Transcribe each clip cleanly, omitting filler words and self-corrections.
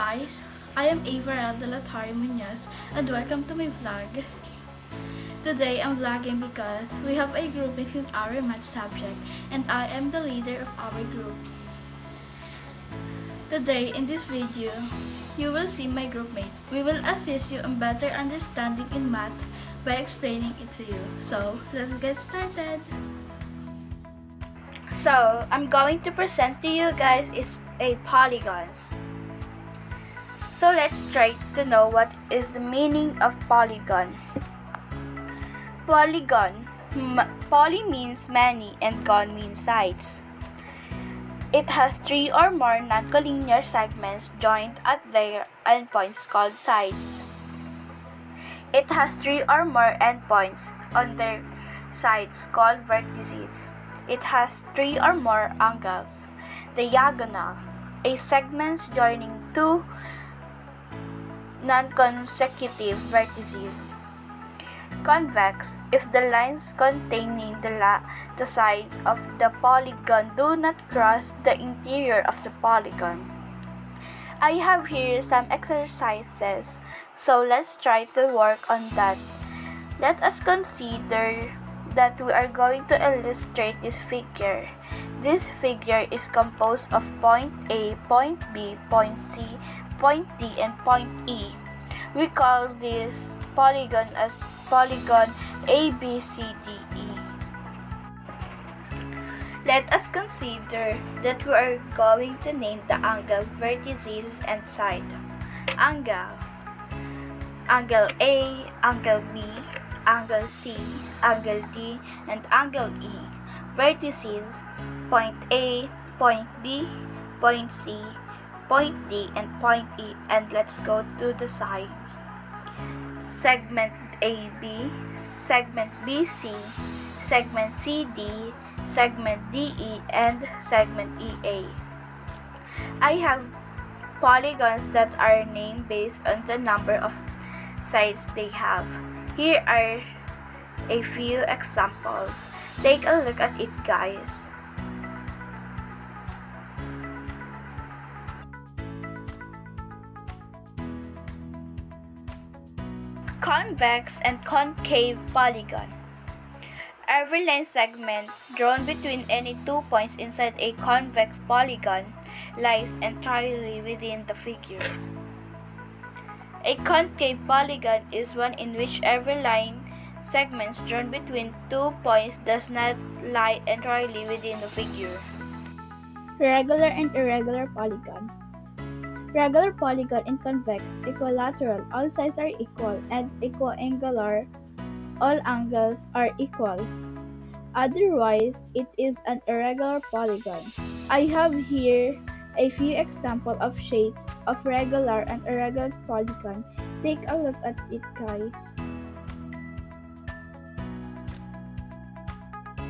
guys, I am Ava de la Torre Munoz and welcome to my vlog. Today I'm vlogging because we have a grouping in our math subject and I am the leader of our group. Today in this video, you will see my groupmates. We will assist you in better understanding in math by explaining it to you. So let's get started. So I'm going to present to you guys is a polygons. So let's try to know what is the meaning of polygon. Polygon. Poly means many and gon means sides. It has three or more non-collinear segments joined at their endpoints called sides. It has three or more endpoints on their sides called vertices. It has three or more angles. Diagonal. A segments joining two non-consecutive vertices. Convex, if the lines containing the sides of the polygon do not cross the interior of the polygon. I have here some exercises, so let's try to work on that. Let us consider that we are going to illustrate this figure. This figure is composed of point A, point B, point C, point D, and point E. We call this polygon as polygon ABCDE. Let us consider that we are going to name the angle, vertices, and side. Angle A, angle B, angle C, angle D, and angle E. Vertices, point A, point B, point C, point D, and point E. And let's go to the sides. Segment AB, segment BC, segment CD, segment DE, and segment EA. I have polygons that are named based on the number of sides they have. Here are a few examples. Take a look at it, guys. Convex and concave polygon. Every line segment drawn between any 2 points inside a convex polygon lies entirely within the figure. A concave polygon is one in which every line segments drawn between 2 points does not lie entirely within the figure. Regular and irregular polygon. Regular polygon in convex, equilateral, all sides are equal, and equiangular, all angles are equal. Otherwise, it is an irregular polygon. I have here a few examples of shapes of regular and irregular polygon. Take a look at it, guys.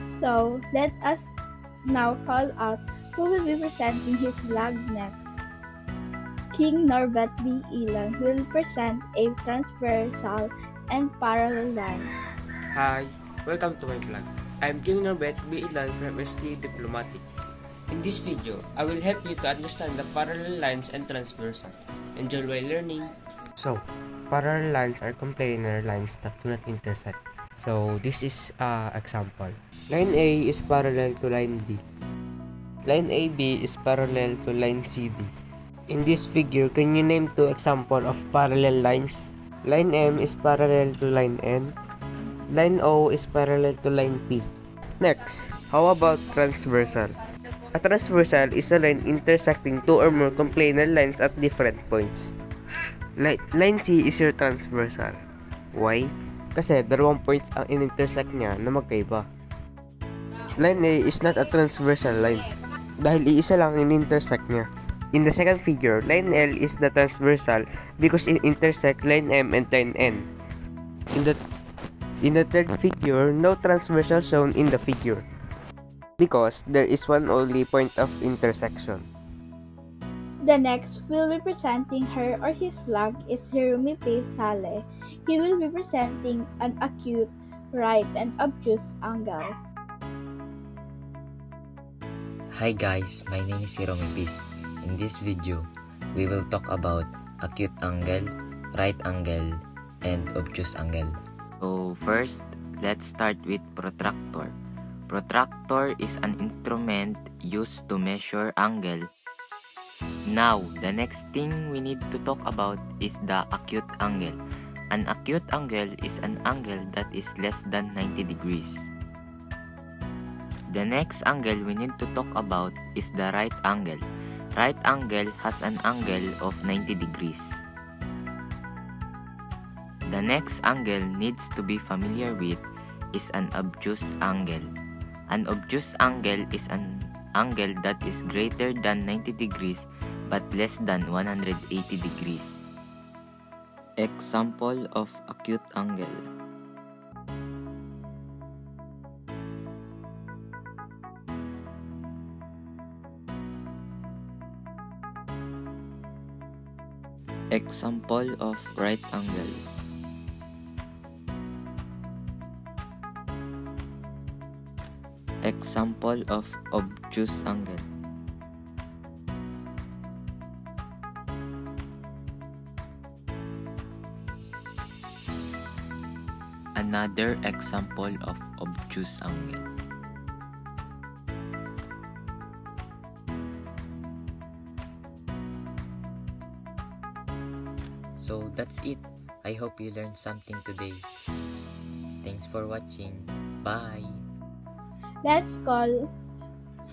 So, let us now call out who will be presenting his vlog next. King Norbert B. Ilan will present a transversal and parallel lines. Hi, welcome to my vlog. I'm King Norbert B. Ilan from ST Diplomatic. In this video, I will help you to understand the parallel lines and transversal. Enjoy while learning. So, parallel lines are coplanar lines that do not intersect. So, this is example. Line A is parallel to line B. Line AB is parallel to line CD. In this figure, can you name two examples of parallel lines? Line M is parallel to line N. Line O is parallel to line P. Next, how about transversal? A transversal is a line intersecting two or more coplanar lines at different points. Line C is your transversal. Why? Kasi dalawang points ang in-intersect niya na magkaiba. Line A is not a transversal line dahil iisa lang in-intersect niya. In the second figure, line L is the transversal because it intersects line M and line N. In the third figure, no transversal shown in the figure because there is one only point of intersection. The next will be presenting her or his vlog is Hirumi P. Sale. He will be presenting an acute, right, and obtuse angle. Hi guys, my name is Hiromi Bis. In this video, we will talk about acute angle, right angle, and obtuse angle. So first, let's start with protractor. Protractor is an instrument used to measure angle. Now, the next thing we need to talk about is the acute angle. An acute angle is an angle that is less than 90 degrees. The next angle we need to talk about is the right angle. Right angle has an angle of 90 degrees. The next angle needs to be familiar with is an obtuse angle. An obtuse angle is an angle that is greater than 90 degrees but less than 180 degrees. Example of acute angle. Example of right angle. Example of obtuse angle. Another example of obtuse angle. So that's it. I hope you learned something today. Thanks for watching. Bye! Let's call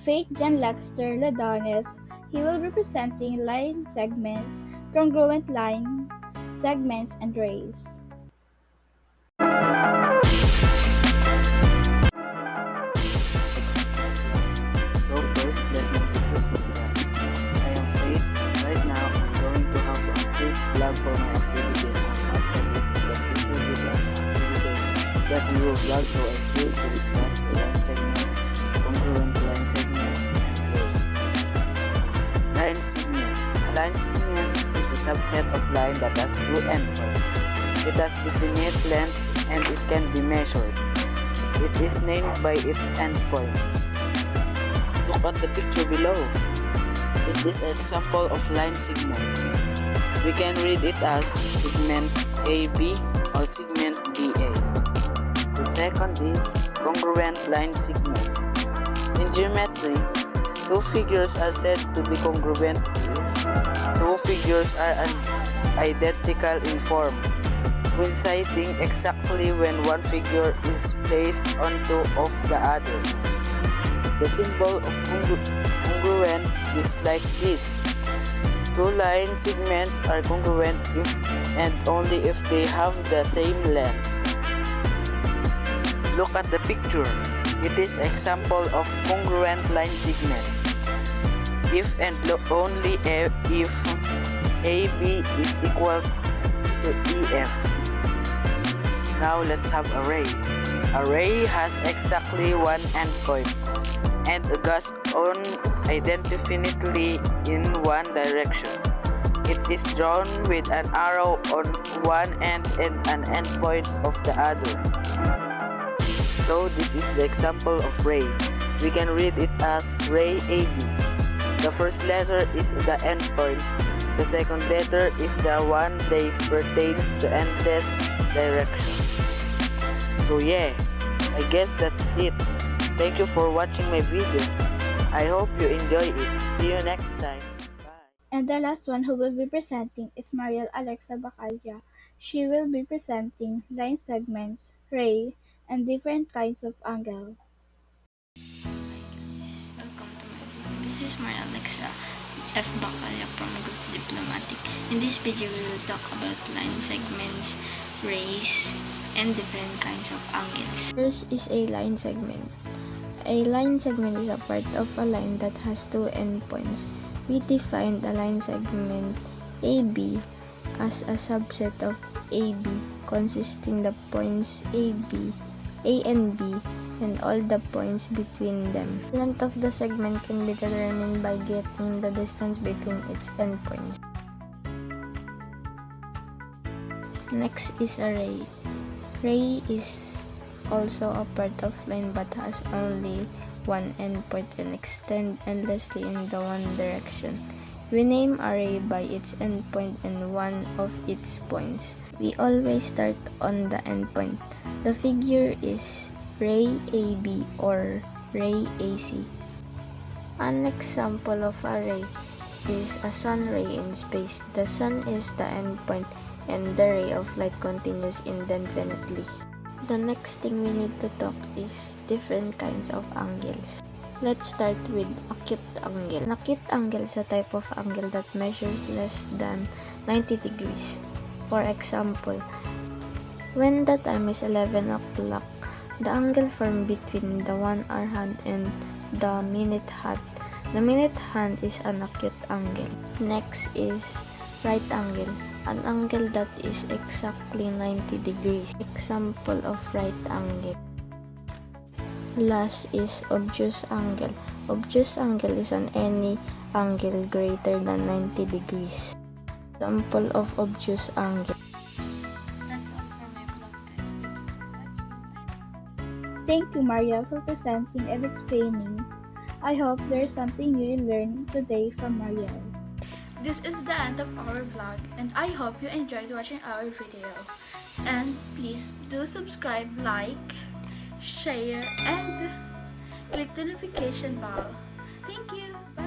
Fake John Lexter Ladones. He will be presenting line segments, congruent line segments, and rays. So first, let me introduce myself. I am Faith. Right now, I'm going to have a quick vlog for my activity on WhatsApp because this will be just an activity that we will vlog, so I choose to discuss the line segments, congruent line segments, and ray. Line segments. A line segment is a subset of line that has two endpoints. It has definite length and it can be measured. It is named by its endpoints. Look at the picture below. It is an example of line segment. We can read it as segment AB or segment BA. The second is congruent line segment. In geometry, two figures are said to be congruent if two figures are identical in form, coinciding exactly when one figure is placed on top of the other. The symbol of congruent is like this. Two line segments are congruent if and only if they have the same length. Look at the picture. It is example of congruent line segment. If and only if AB is equals to EF. Now let's have a ray. A ray has exactly one endpoint and goes on indefinitely in one direction. It is drawn with an arrow on one end and an endpoint of the other. So this is the example of ray. We can read it as ray AB. The first letter is the endpoint. The second letter is the one that pertains to endless direction. So yeah, I guess that's it. Thank you for watching my video. I hope you enjoy it. See you next time. Bye. And the last one who will be presenting is Mariel Alexa Bacalla. She will be presenting line segments, ray, and different kinds of angle. Welcome to my vlog. This is Maria Alexa F. Bacalla from Good Diplomatic. In this video, we will talk about line segments, rays, and different kinds of angles. First is a line segment. A line segment is a part of a line that has two endpoints. We define the line segment AB as a subset of AB consisting the points AB, A and B, and all the points between them. The length of the segment can be determined by getting the distance between its endpoints. Next is a ray. Ray is also a part of line but has only one endpoint and extend endlessly in the one direction. We name a ray by its endpoint and one of its points. We always start on the endpoint. The figure is ray AB or ray AC. An example of a ray is a sun ray in space. The sun is the endpoint and the ray of light continues indefinitely. The next thing we need to talk is different kinds of angles. Let's start with acute angle. An acute angle is a type of angle that measures less than 90 degrees. For example, when the time is 11 o'clock, the angle formed between the 1 hour hand and the minute hand. The minute hand is an acute angle. Next is right angle, an angle that is exactly 90 degrees. Example of right angle. Last is obtuse angle. Obtuse angle is any angle greater than 90 degrees. Example of obtuse angle. That's all for my vlog, guys. Thank you for watching. Thank you, Maria, for presenting and explaining. I hope there's something you learned today from Maria. This is the end of our vlog, and I hope you enjoyed watching our video. And please do subscribe, like, share, and click the notification bell. Thank you. Bye.